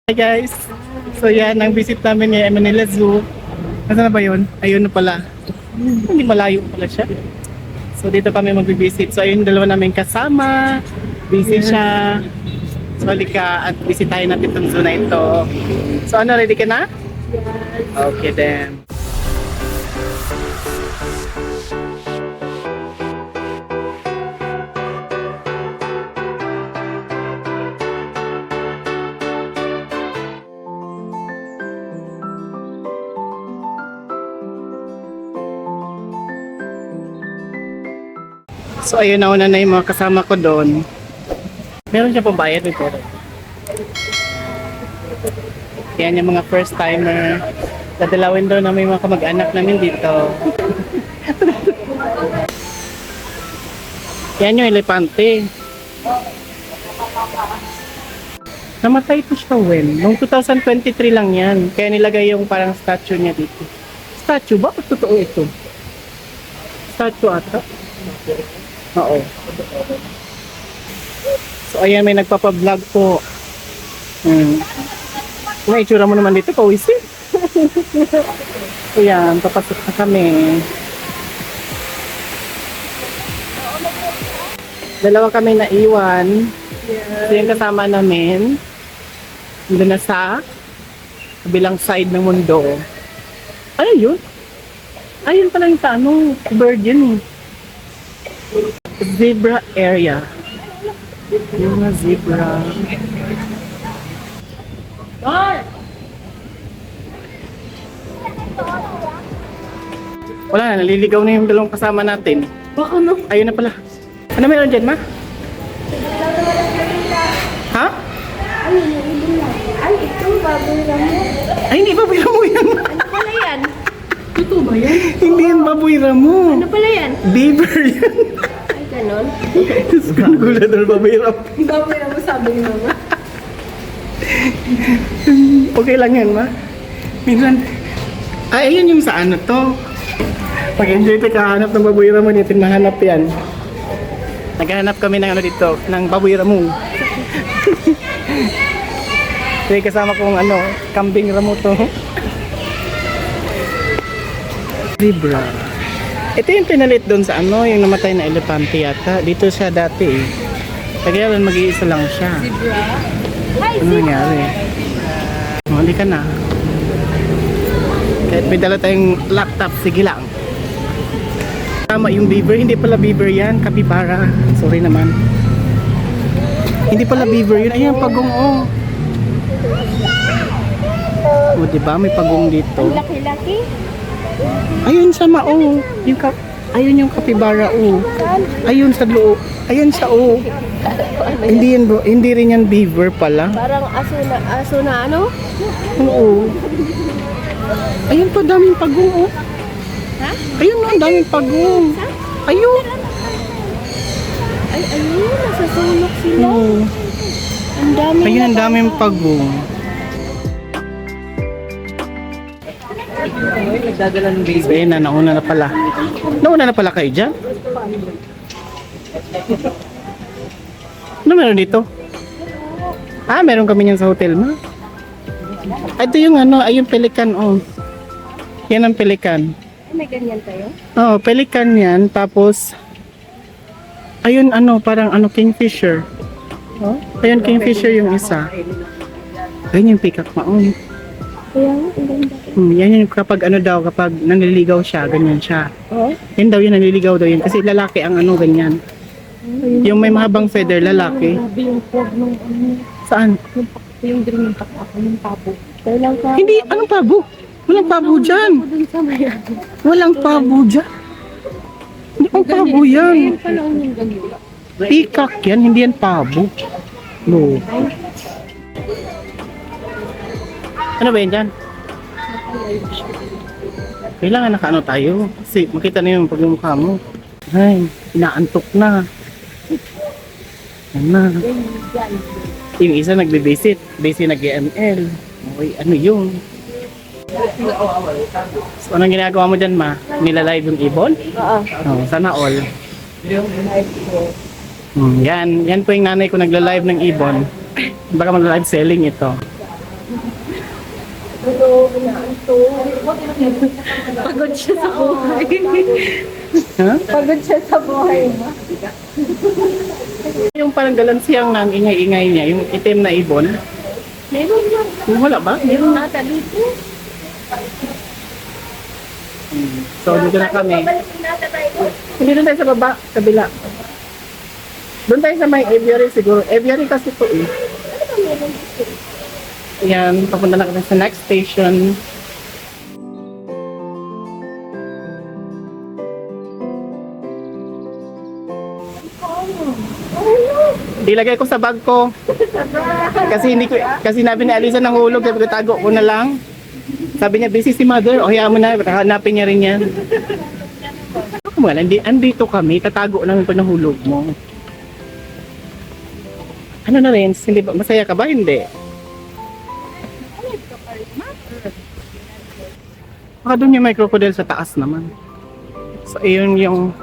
Hi guys! So yan, ang visit namin ngayon Manila Zoo. Nasaan na ba yun? Ayun na pala. Hindi malayo pala siya. So dito kami mag-visit. So ayun, dalawa namin kasama. Busy siya. So halika at bisitahin natin itong zoo na ito. So ano, ready ka na? Okay then. So ayun, nauna na yung mga kasama ko doon. Meron siya pang bayad with pero. Yan yung mga first timer. Dadalawin daw na may mga kamag-anak namin dito. Yan yung elepante. Namatay ito siya when? Noong 2023 lang yan. Kaya nilagay yung parang statue niya dito. Statue ba? Totoo ito? Statue ata? Oo. So ayan, may nagpapa-vlog po. May itsura mo naman dito, kawisin. Ayan, papasok na kami. Dalawa kami naiwan. So yung kasama namin, doon na sa kabilang side ng mundo. Ano yun? Ayun pala yung sa ano, bird yun eh. Zebra area. Yung mga zebra. Wala na, naliligaw na yung dalawang kasama natin. Baka no? Ayun na pala. Ano meron dyan, ma? Ha? Ay, ito, baboy ramo. Ay, hindi baboy ramo yan. Ano pala yan? Totoo ba yan? Hindi yan baboy ramo. Ano pala yan? Beaver yan. Ay, ganon. Gulador baboy ramo. Baboy ramo sabi ni mama. Okay lang yan, ma. Minsan, ay, ayun yung sa ano to. Pag-enjoy tayo kahanap ng baboy ramo, natin mahanap yan. Naghahanap kami ng ano dito, ng baboy ramo. Kasi kasama kong ano, kambing ramo to. Zebra. Ito yung pinalit doon sa ano, yung namatay na elepante yata. Dito siya dati eh. Kaya lang mag-iisa lang siya. Zebra? Hi, Ano nangyari? Hindi ka na. Kahit may dala tayong laptop, sige lang. Tama yung beaver, hindi pala beaver yan, kapibara. Sorry naman. Hindi pala beaver yun. Ayun, pagong oh. O, diba? May pagong dito. Laki-laki. Ayun sa mao. Yung ayun yung kapibara oh. Ayun sa loob. Ayun sa oh. Hindi yan, hindi rin yan beaver pala. Parang aso na ano? Oo. Ayun pa, daming pagong oh. Ha? Ayun no, ang daming pagong. Ayun. Ay, ayun, nasa sulok sila. Oo. Ang dami. Ayun, ang daming pagong. Nagdadala ng baby na, nauna na pala. Nauna na pala kayo dyan? Ano meron dito? Ah, meron kami yan sa hotel, ma. Ito yung ano, ayun pelikan, oh. Yan ang pelikan. Ay, may ganyan tayo? Oh, pelikan yan, tapos ayun ano, parang ano, kingfisher. Oh? Ayun, kingfisher yung isa. Ayun yung peacock maon. Kaya nga, ang ganda. Yan yung kapag ano daw, kapag nanliligaw siya, ganyan siya. Oh? Yan daw yun, nanliligaw daw yun. Kasi lalaki ang ano, ganyan. Yung may mahabang feather, lalaki. Grabe yung fog nung ano. Saan? Yung green yung takpak yung pabo. Kailan ka? Hindi, anong pabo? Walang pabo dyan. Dun sa may Walang pabo dyan. Hindi pang pabo yan. Ayun pala yung ganyan. Peacock yan, hindi yan pabo. No. Ano ba yan dyan? Kailangan nakaano tayo. Kasi makita na yung pagmumukha mo. Ay, inaantok na. Yan na. Yung isa nagbe-visit. Busy nag-ML. Okay, ano yun? So, anong ginagawa mo dyan, ma? Nilalive yung ibon? Oo. Oh, sana all. Yan po yung nanay ko nagla-live ng ibon. Baka mag-live selling ito. Pagod siya sa buhay. Ha? Pagod siya sa buhay. Yung parang galansiyang ng ingay-ingay niya, yung itim na ibon. Meron lang. Wala ba? Meron nata dito. So, dito na kami. Dito tayo sa baba, kabila. Doon tayo sa may aviary siguro. Aviary kasi ito eh. Yan, papunta na kami sa next station. Ilagay ko sa bag ko. Kasi hindi ko, kasi sinabi ni Alisa nahulog, sabi ko tago ko na lang. Sabi niya, busy si mother, o hayaan mo na, hanapin niya rin yan. Well, andito kami, tatago namin pag nahulog mo. Ano na rin, hindi ba, masaya ka ba? Hindi. Baka doon yung may crocodile sa taas naman. So, ayun yung,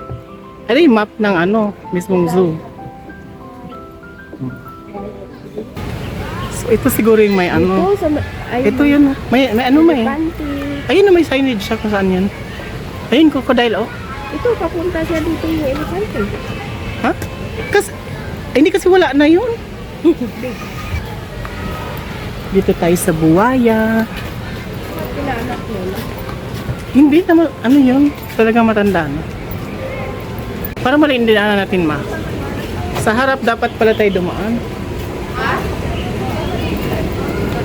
ano yung map ng ano, mismong zoo. So, ito siguro yung may ano. Ito yun, may ano may. Ayun na may signage siya kung saan yan. Ayun, crocodile, oh. Ito, papunta siya dito yung elefante. Ha? Kasi, ay, hindi kasi wala na yun. Dito tayo sa buwaya. Pinaanak mo na. Hindi naman, ano yun? Talagang matanda na. Para maliindihan natin, ma. Sa harap dapat pala tayo dumaan.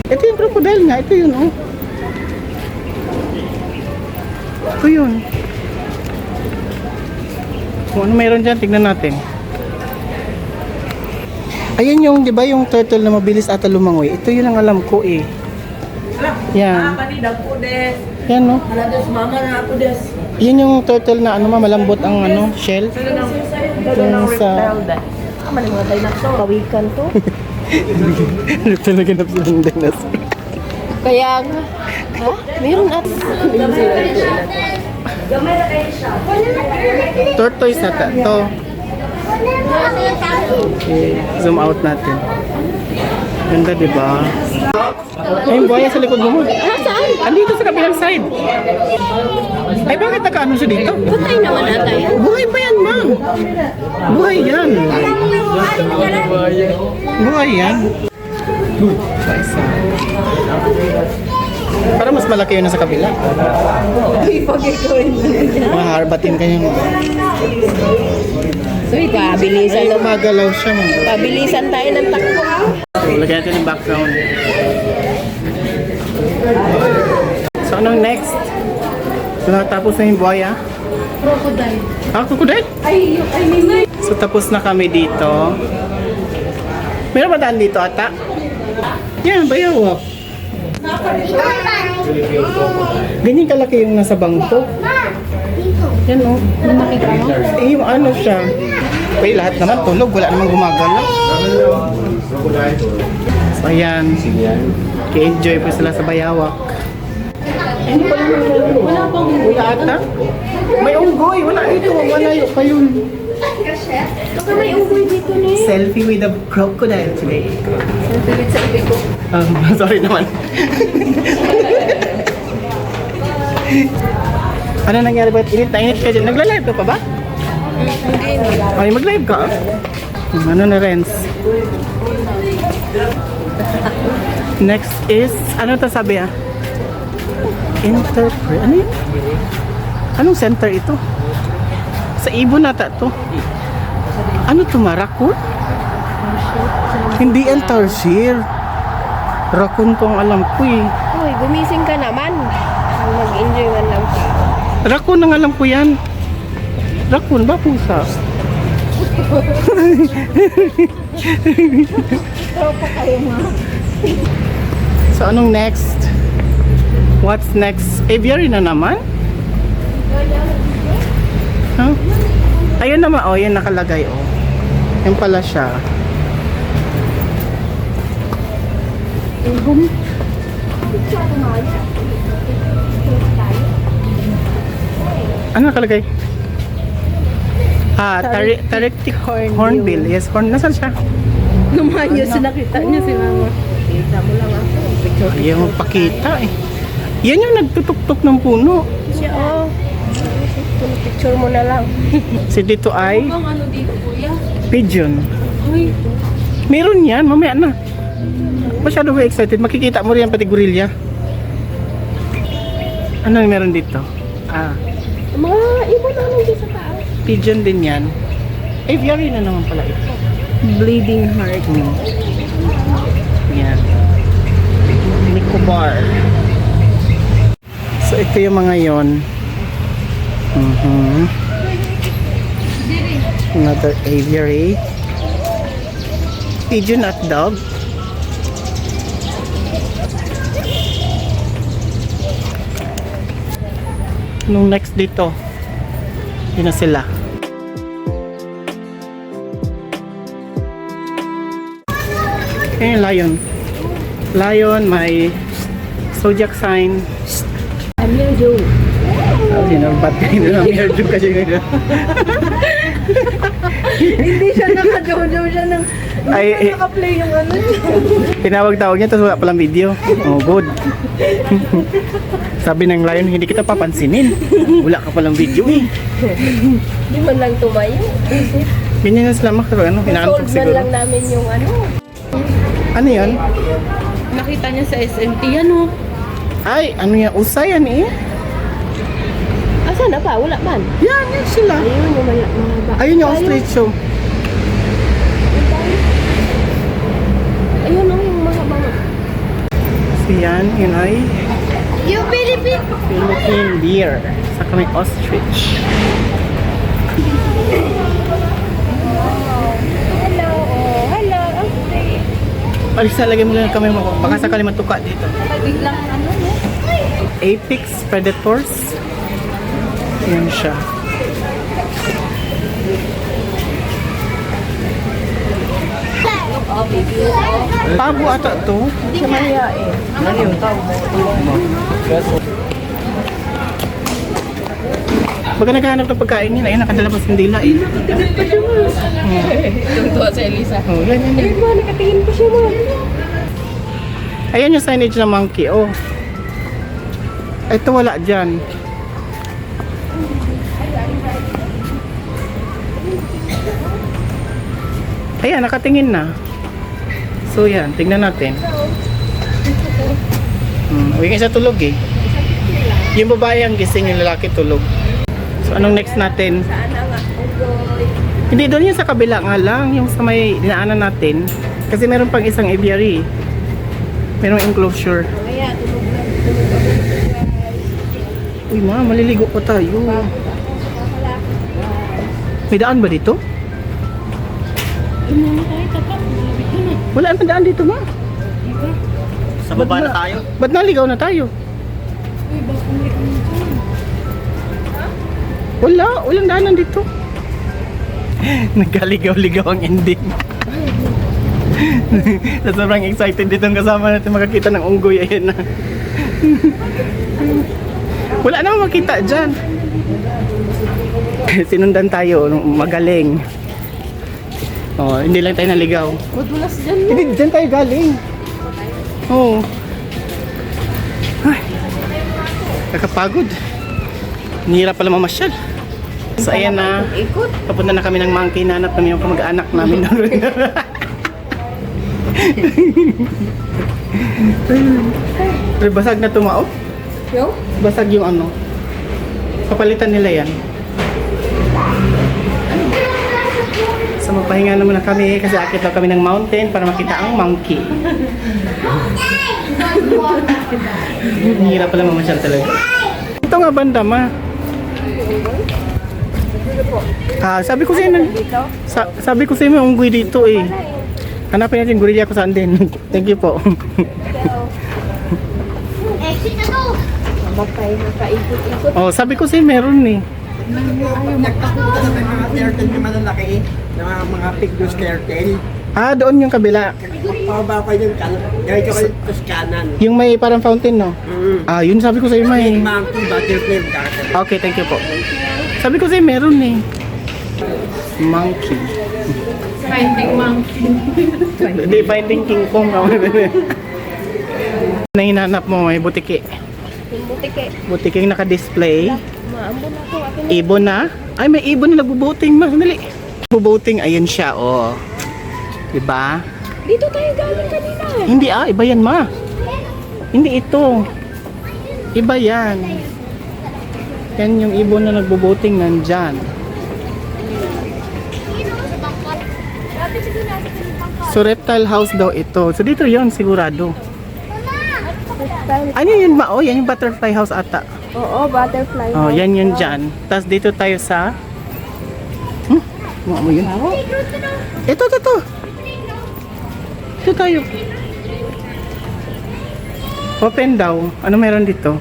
Ito yung crocodile nga. Ito yun, oh. Ito yun. Kung ano mayroon dyan, tignan natin. Ayan yung, di ba yung turtle na mabilis ata lumangoy? Ito yun ang alam ko eh. Yan. Yan, no? Yan yung turtle na ano, malambot ang ano, shell. Yung sa... Kawikan to. Talaga na silang dinosaur. Kaya nga. Ha? Meron at. Tortoise ata to. Okay, zoom out natin. Ganda, di ba? Ay, yung buhaya sa likod mo. Saan? Andito sa kabilang side. Ay, bakit nakaano siya dito? Patay naman ata yan. Buhay pa yan, ma'am. Buhay yan. Buhay yan. Isa. Para mas malaki yun sa kabila. Ay, pag-ikuin mo na dyan. Maharbatin ka niya. Uy, pabilisan Ay, lang. gumagalaw siya, ma'am. Pabilisan tayo ng takbo. So, lagyan natin yung background. So, anong next? So, natapos na yung buhaya. Crocodile. Ah, crocodile? Ay, may. So, tapos na kami dito. Meron ba daan dito, ata? Yan, bayaw. Ganyan kalaki yung nasa bangko. Yan, oh. Nakita mo? Eh, yung ano siya. Uy, lahat naman tulog. Wala namang gumagalaw. So, ayan. Ki-enjoy po sila sa bayawak. Hindi pa lang wala pang wala ata. May unggoy. Wala dito. Malayo pa yun. Baka may unggoy dito ni. Selfie with a crocodile today. Napilit sa ibig ko. Sorry naman. Ano nangyari ba? Init na init ka dyan. Nagla-live ka pa ba? Hindi. Ay, mag-live ka? Ano na, Renz? Next is, ano to sabi ah? Interpret, ano yun? Anong center ito? Sa Ibon nata to. Ano to, Raccoon? Hindi ang Tarsier. Raccoon to ang alam ko eh. Uy, gumising ka naman. Mag-enjoy man lang ka. Raccoon ang alam ko yan. Raccoon ba pusa? So anong next? What's next? Aviary na naman? Huh? Ayun naman, oh, yan nakalagay, oh. Yan pala siya. Ano nakalagay? Ah, Taretic hornbill. Yes, nasaan siya? Lumayo, nakita niya si mama. Kita mo lang ako. Picture. Ayaw magpakita eh. Yan yung nagtutok-tok ng puno. Siya, oh. Picture mo na lang. Si dito ay Ang ano dito, kuya? pigeon. Uy, Meron yan, mamaya na. Masyado ba excited? Makikita mo rin pati gorilla. Ano yung meron dito? Mga ibon na lang dito sa taas. Pigeon din yan. Aviary na naman pala ito. Bleeding heart. Yan. Nicobar. So ito yung mga yon. Another aviary. Pigeon at dog. Nung next dito, yun na sila. Ayan yung lion. Lion, may zodiac sign. Amir Joe. Sinampat kayo na Amir Joe kasi ngayon. Hindi siya naka-jojo siya ng... Ay, Naka-play yung ano. tinawag-tawag niya, tapos wala palang video. Oh, good. Sabi ng lion, hindi kita papansinin. Wala ka palang video eh. Hindi man lang tumayo. Ganyan na sila makaro, ano, inaantok Sold man siguro. lang namin yung ano. Ano yan? nakita niya sa SMT, ano? Ay, ano yan? Usay yan eh. Asa na pa? Wala man. Yan, yan sila. Ayun yung mga Ayun yung ostrich show. Ayun oh, yung mga banga. So yan, yun ay Yung Philippine. Philippine deer. Saka may ostrich. Hello. Oh, hello. Okay. Alisa, lagay mo lang kami mo. Baka sakali matuka dito. Biglang ano, no? Apex predators. Yan siya. Oh, baby. Pabo ata to. Hindi ka mahihain. Ano yung tao? Baga naghahanap ng pagkain nila. Ayun, nakadala pa sandila eh. Tungtuwa sa Elisa. Oh, yan, yan, yan. Ayun ba, nakatingin pa siya mo. Ayan yung signage ng monkey. Oh. Ito wala dyan. Ayan, nakatingin na. So yan, tingnan natin. Uwi nga siya tulog eh. Yung babae ang gising, yung lalaki tulog. So anong next natin? Saan na nga? Ugoy. Hindi, doon yung sa kabila nga lang, yung sa may dinaanan natin. Kasi meron pang isang aviary. Merong enclosure. Kaya, tulog na. Tulog ako. Uy ma, maliligo pa tayo. May daan ba dito? Ano tayo, tapak? Malapit na. Wala naman daan dito ma. Sa baba na tayo. Ba't naligaw na tayo? Uy, bakit hindi ka na dyan? Walang daanan dito. Nagkaligaw-ligaw ang ending. Na sobrang excited dito ang kasama natin makakita ng unggoy. Ayan na. Wala namang makita dyan. Sinundan tayo, magaling. Oh, hindi lang tayo naligaw. Madulas dyan, no? Hindi, dyan tayo galing. Oo. Ay. Kakapagod. Nihirap pala mamasyal. So ayan na. Ikot. Papunta na kami ng monkey. Nanap kami yung kamag-anak namin doon. Pero basag na tumao. Yo? Basag yung ano. Papalitan nila yan. So magpahinga na muna kami kasi akit daw kami ng mountain para makita ang monkey. Hirap pala mamasyal talaga. Ito nga banda ma. Sabi ko sa'yo sabi ko sa'yo may unggoy dito eh. Hanapin natin gorilla ko saan din. Thank you po. Makaikot-ikot. Oh, sabi ko sa'yo meron eh. Nagpapunta na tayo mga turtle na malalaki. Na mga pigdos turtle. Doon yung kabila. Pababa ko yung ganito kayo tos kanan. Yung may parang fountain no? Yun sabi ko sa'yo may. Monkey butterfly turtle. Okay, thank you po. Sabi ko sa'yo meron eh. Monkey. Finding monkey. Hindi, finding King Kong. Na hinanap mo, may butiki. Yung butike. Butiking naka-display. Maambon na ako. Akin Ibon na. Ay, may ibon na nagbo-boating. Dali. Nagbo-boating. Ayan siya, oh. Diba? dito tayo galing kanina. Hindi iba yan, ma. Hindi ito. Iba yan. Yan yung ibon na nagbo-boating nandyan. So, reptile house daw ito. So, dito yon sigurado. Ano yun, ma? Oh, yan yung butterfly house ata. Oo, butterfly. Oh, yan yun dyan. Tapos dito tayo sa... mo yun? Ito. Ito tayo. Open daw. Ano meron dito?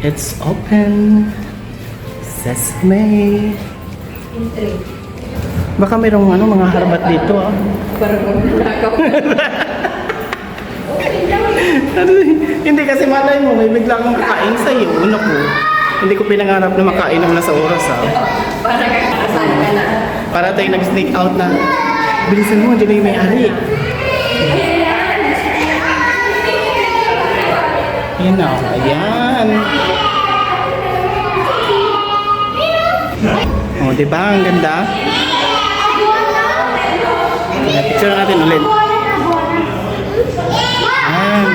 It's open. Sesame. Baka mayroong mga harbat dito, ah. Hindi kasi malay mo, may bigla kang kakain sa iyo. Ano ko? Hindi ko pinangarap na makain naman sa oras, ah. Para tayo nag-sneak out na. Bilisan mo, dyan na yung may-ari. Yan o, ayan. O, diba? Ang ganda. Picture natin ulit. Ayan.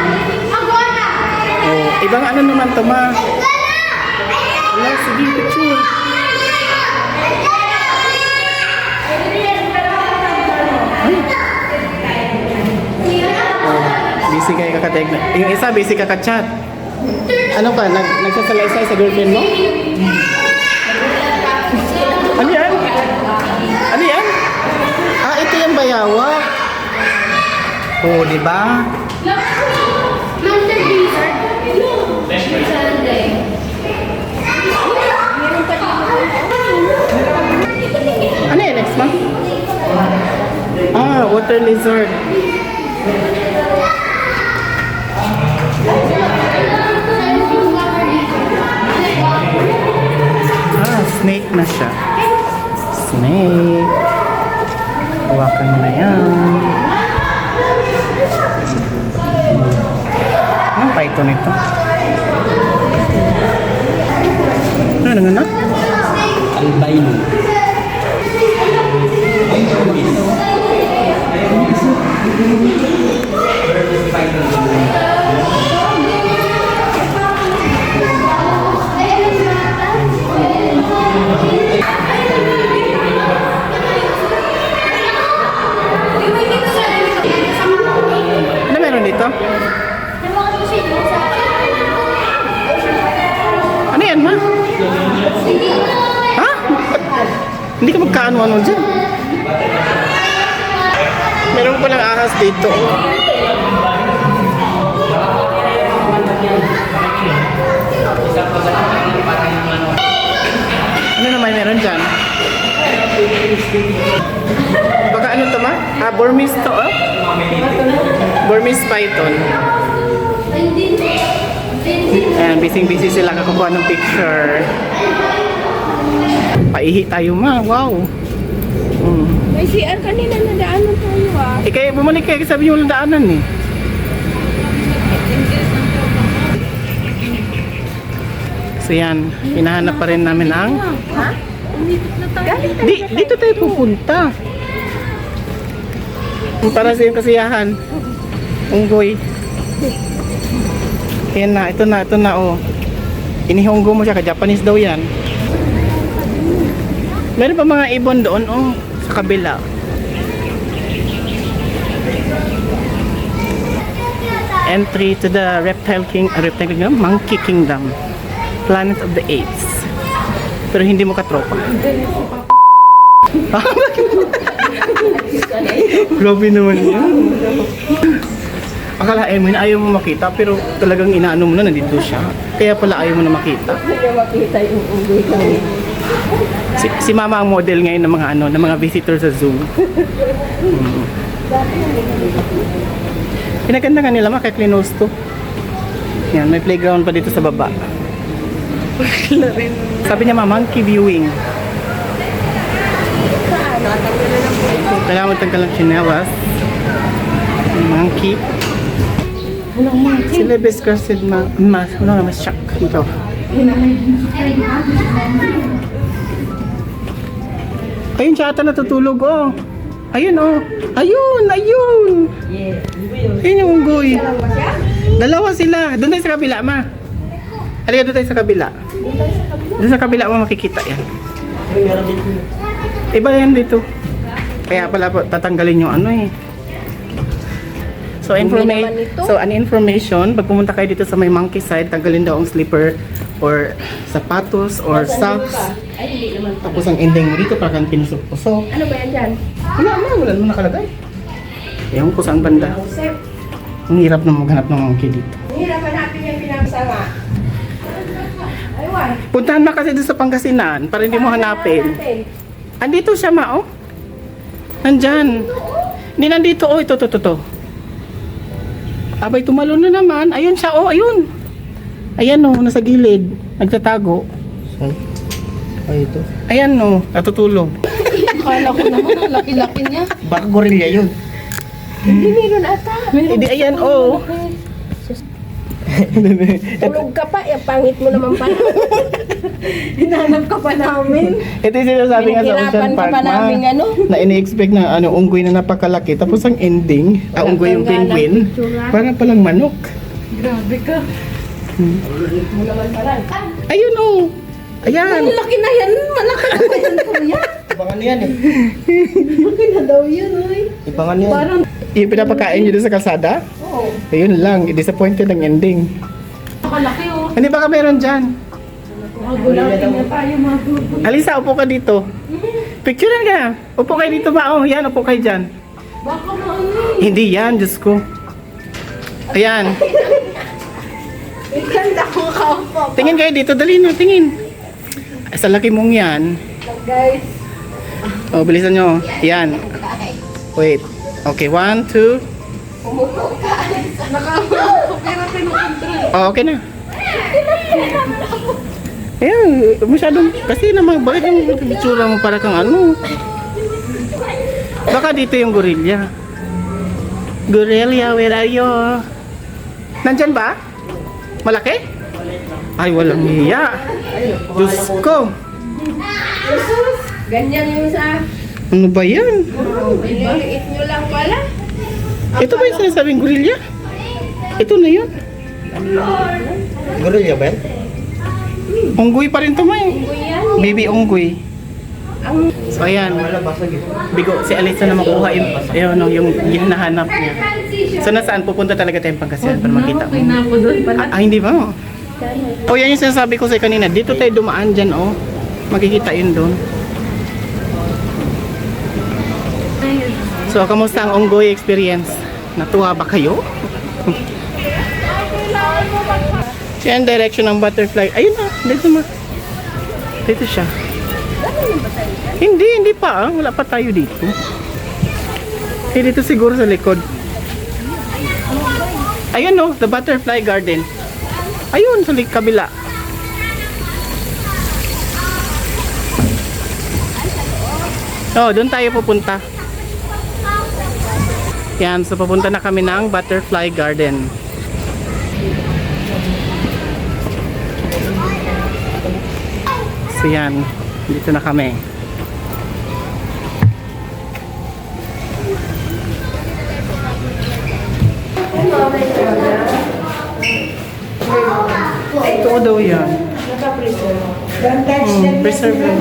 O, ibang ano naman to, ma? Wala, sige, picture. Ay. Oh, busy kayo kakategna. Yung isa, busy kakachat. Ano ka? Nagsasalaysay sa girlfriend mo? Ano yan? Ano yan? Ito yung bayawak. Oh, di ba? Ano yan, next month? Water lizard. Snake na siya. Snake. Hawakan mo na yan. Anong python ito? Ano nga? Albino. Ano meron dito? Ano yan, ma? Ha? Hindi ka magkaano-ano dyan. Meron palang ahas dito. Ano naman meron dyan? Baka ano to, ma? Burmese to, oh? Burmese python. Ayan, busy sila kakukuha ng picture. Paihi tayo, ma. Wow. May CR kanina na daanan tayo Kaya bumalik kayo, sabi niyo walang daanan eh. So yan, hinahanap pa rin namin ang... Ha? Dito tayo pupunta. Para sa yung kasiyahan. Unggoy. Ayan na, ito na, oh. Inihonggo mo siya, ka-Japanese daw yan. Meron pa mga ibon doon, oh. Sa kabila. Entry to the Monkey Kingdom. Planet of the Apes. Pero hindi mo katropa. Grabe naman yan. Akalain mo, ayaw mo makita, pero talagang inaano mo na, nandito siya. Kaya pala ayaw mo na makita. Hindi makita yung unggoy kami. Si mama ang model ngayon ng mga visitor sa zoo. Pinaganda nga nila, kahit close to. Yan, may playground pa dito sa baba. Sabi niya, monkey viewing. Kailangan mo tanggal ang chinelas. Monkey. Walang mga. Silibes Garcid mas shock dito. Ayun siya ata natutulog oh. Ayun oh. Ayun. Ayun yung unggoy. Dalawa sila. Doon tayo sa kabila ma. Halika doon tayo sa kabila. Doon sa kabila mo makikita yan. Iba yan dito. Kaya pala po tatanggalin yung ano eh. So an information, pag pumunta kayo dito sa may monkey side, tanggalin daw ang slipper or sapatos or socks. Ay, hindi naman. Tapos ang ending mo dito parang pinusok-pusok. Ano ba yan dyan? Wala naman nakalagay. Ewan ko saan banda. Joseph, Ang hirap na maghanap ng monkey dito. hirapan natin yung pinapasama. Aywan. Puntahan na kasi doon sa Pangasinan para hindi mo hanapin. Andito siya ma oh. Nandyan. Hindi nandito oh. Ito. Abay tumalon na naman. Ayun siya oh. Ayun. Ayan oh. Nasa gilid. Nagtatago. Ay, ito. Ayan oh. Natutulog. Akala ko naman ang laki-laki niya. Baka gorilla yun. Hindi meron ata. Hindi ayan oh. Tulog ka pa. Pangit mo naman pala. Hinanap ka pa namin. Ito yung sinasabi nga sa Ocean Pinahirapan ka Park pa namin ma. ano. Na ini-expect na unggoy na napakalaki. Tapos ang ending, unggoy yung kang penguin. galang picture, Parang palang manok. Grabe ka. Mo naman pala. Ayun oh. Ayan. Laki na yan. Malaki na ba yan, kuya? Ibangan yan eh. Laki na daw yun, oy. Ibangan yan. Parang, Yung pinapakain nyo doon sa kalsada? oo. Ayun lang. Disappointed ang ending. Nakalaki oh. Hindi baka meron dyan? Magulatin na tayo, magugulat. Alisa, upo ka dito. Picturean ka. Upo kayo dito ba? Oh, yan. Upo kayo dyan. Baka maano. Hindi yan. Diyos ko. Ayan. May ganda ko kaupo. Tingin kayo dito. Dali na. Tingin. Ay, sa laki mong yan. Guys, Oh, bilisan nyo. Yan. Wait. Okay, 1, 2. umupo ka. Pero kinukontrol. Oh, okay na. Ayan, masyadong, kasi naman, bakit yung itsura mo para kang ano? Baka dito yung gorilla. Gorilla, where are you? Nandyan ba? Malaki? Ay, walang hiya. Diyos ko. Ganyan yung sa, Ano ba yan? ililiit nyo lang pala. Ito ba yung sinasabing gorilla? Ito na yun. Gorilla ba yan? Unggoy pa rin to, may. Kuyan, Baby unggoy. ang So, ayan. Wala, basag eh. Bigo, si Alisa na makuha yung, yung hinahanap niya. So, nasaan? Pupunta talaga tayong Pangasinan para makita mo. Pinapo doon pala. Hindi ba? O, yan yung sinasabi ko sa kanina. Dito tayo dumaan dyan, oh. Makikita yun doon. So, kamusta ang unggoy experience? Natuwa ba kayo? Yan direction ng butterfly. Ayun na, dito ma. Dito siya. Hindi pa ah. Wala pa tayo dito. Eh, dito siguro sa likod. Ayun no, the butterfly garden. Ayun, sa kabila. Oh, doon tayo pupunta. Yan, so papunta na kami ng butterfly garden. So yan, dito na kami. Ito daw yan. Preserve lang.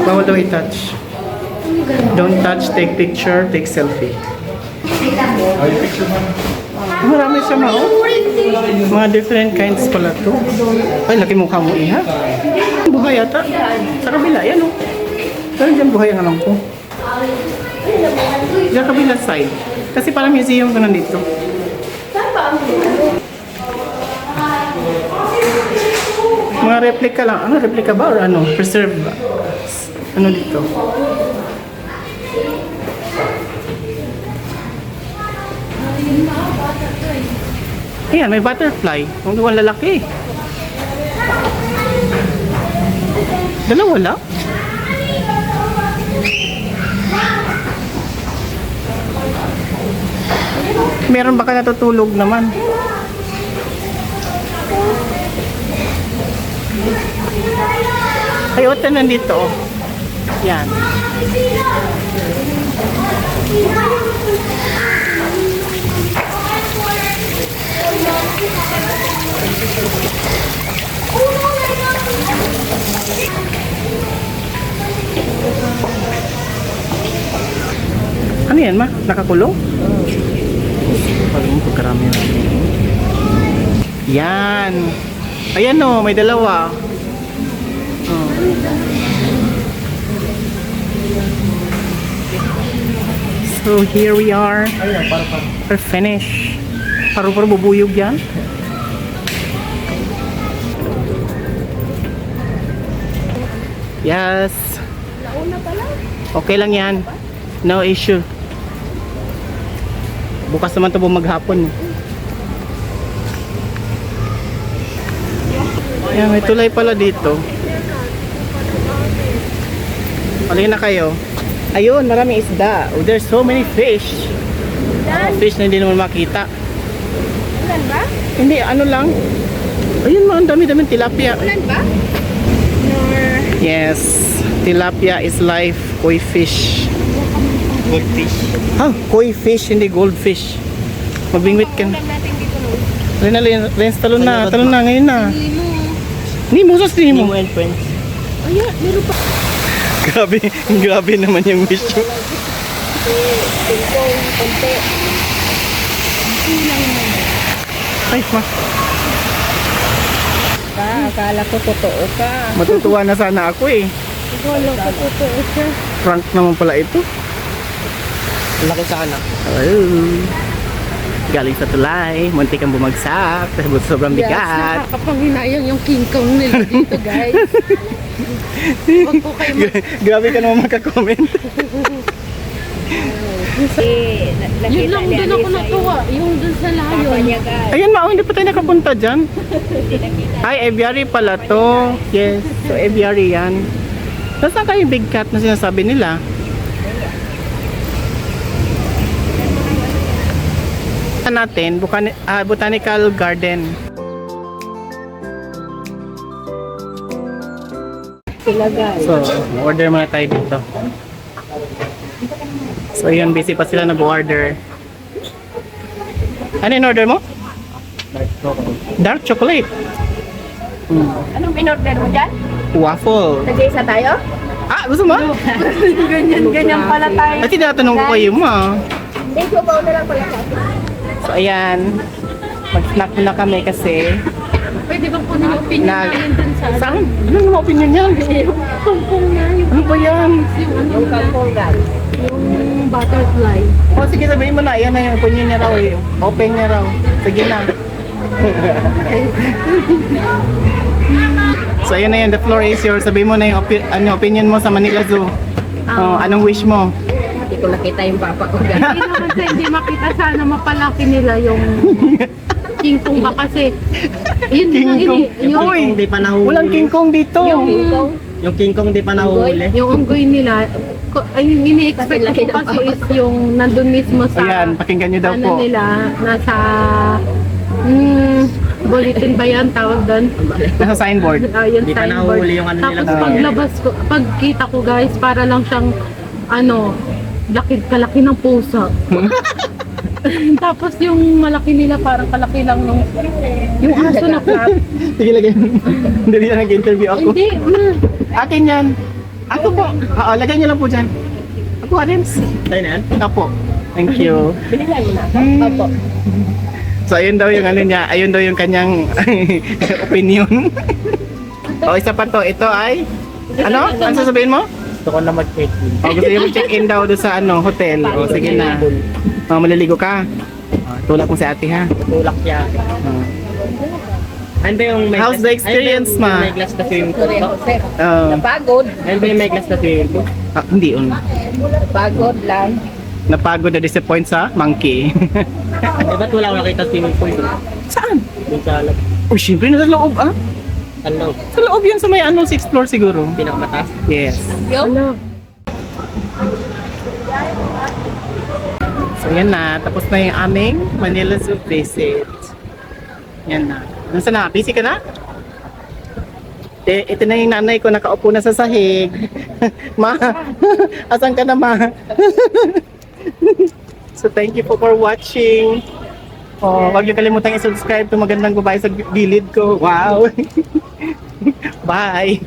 Bawal daw i-touch. Don't touch, take picture, take selfie. Marami siya ma, oh. Mga different kinds pala to. Ay, laki mukha mo iha. Buhay ata. Sa kabila, yan oh. Pero dyan buhay ang alam ko. Sa kabila side. Kasi parang museum ko nandito. Mga replica lang. Ano, replica ba or ano? Preserve ba? Ano dito? Ayan, may butterfly. Ang duwang lalaki. Dalawa lang? Meron baka natutulog naman? Ay, ito nandito. Oh. Yan. Ano yan, ma? Nakakulong? Parang pagkarami na. Yan. Ayan o, may dalawa. Oh. So here we are. We're finished. Paru-paru bubuyog yan. Yes. Nauna pala. Okay lang yan. No issue. Bukas naman ito maghapon. Yan, may tulay pala dito. Halika na kayo. Ayun, maraming isda. Oh, there's so many fish. Fish na hindi naman makita. Ulan ba? Hindi, ano lang. Ayun, ang dami-daming tilapia. Ulan ba? Nor... Yes, tilapia is life. Koi fish. Goldfish. Ha? Koi fish, hindi goldfish. Magbingwit ka. Ulan natin dito no. Renz, talon na, ngayon na. Ni mo, sus, ni mo. and friends. Ayun, meron pa. Grabe naman yung wish mo. Tingkong, konti. Ay, ma. Akala ko totoo ka. Matutuwa na sana ako eh. Akala ko totoo ka. Prank naman pala ito. Laki sana. Ayun. Galing sa tulay, muntik kang bumagsak, dahil sobrang bigat. Nakakapanginayang yung King Kong nila dito, guys. Huwag po kayo Grabe ka naman magka-comment. Yun lang din ako natuwa. Yung dun sa layon. Ayun, ma, hindi pa tayo nakapunta dyan. Ay, aviary pala to. Yes, so aviary yan. Nasaan kayo big cat na sinasabi nila? Natin, Botanical Garden. So, order muna tayo dito. So, yun, busy pa sila nag-order. Ano yung order mo? Dark chocolate. Anong in-order mo dyan? Waffle. Nag-iisa tayo? Ah, gusto mo? Ganyan pala tayo. At tinatanong ko kayo mo. Hindi, subaw na lang pala sa akin. So, ayan. Mag-snack muna kami kasi Pwede bang kunin yung opinion namin dun sa saan? Ano naman opinion yan? kungkong na yung Ano ba yan? Yung kangkongan. yung butterfly. O sige, sabihin mo na. Ayan na yung opinion niya raw eh. Open niya raw. Sige na. So, ayan na yan. The floor is yours. Sabihin mo na yung opinion mo sa Manila Zoo. Oh, anong wish mo? Hindi ko nakita yung papa ko. Hindi naman sa hindi makita, sana mapalaki nila yung King Kong ba kasi yun King lang Kong. yung Uy, Hindi pa nahuli. walang King Kong dito. Yung King Kong di pa nahuli. yung unggoy nila ay ini-expect Kasi laki ko ng kasi is yung nandun mismo sa Ayan, pakinggan nyo daw ano po. nila nasa bulletin ba yan tawag doon? Nasa signboard. Yung Hindi pa signboard. nahuli yung ano nila. Tapos paglabas ko, pagkita ko guys, para lang siyang ano, kalaki ng pusa. Tapos yung malaki nila parang kalaki lang nung yung aso na flap. Sige, lagyan. Hindi na nag-interview ako. Hindi, Akin yan. Ako po. Oo, lagyan nyo lang po dyan. Ako, Adams. Tayo na yan? Ako. Thank you. Binigyan mo na. Opo. So, ayun daw yung ano niya. Ayun daw yung kanyang opinion. O, isa pa to. Ito ay... Ano? Ano sasabihin mo? Gusto ko na mag-check-in. O, gusto niyo mag-check-in daw doon sa ano, hotel. O, sige na. O, maliligo ka. O, tulak mo si ate ha. Tulak siya. O. Ano ba yung may How's the experience, ano ba yung ma? may glass na swimming pool to? Napagod. Ano ba yung may glass na swimming pool? Hindi. Napagod lang. Napagod na disappoint sa monkey. Eh, ba't wala akong nakita swimming pool doon? Saan? Doon sa Oh, syempre nasa loob ah. ano, Sa loob yan sa may ano, 6th floor siguro. pinakamataas. Yes. Yung? So yan na, tapos na yung aming Manila Zoo visit. Yan na. Nasaan na? Busy ka na? Ito na yung nanay ko, nakaupo na sa sahig. Ma, asan ka na, ma? So thank you po for watching. Oh, huwag niyo kalimutang i-subscribe to Magandang Babae sa Gilid ko. Wow! Bye!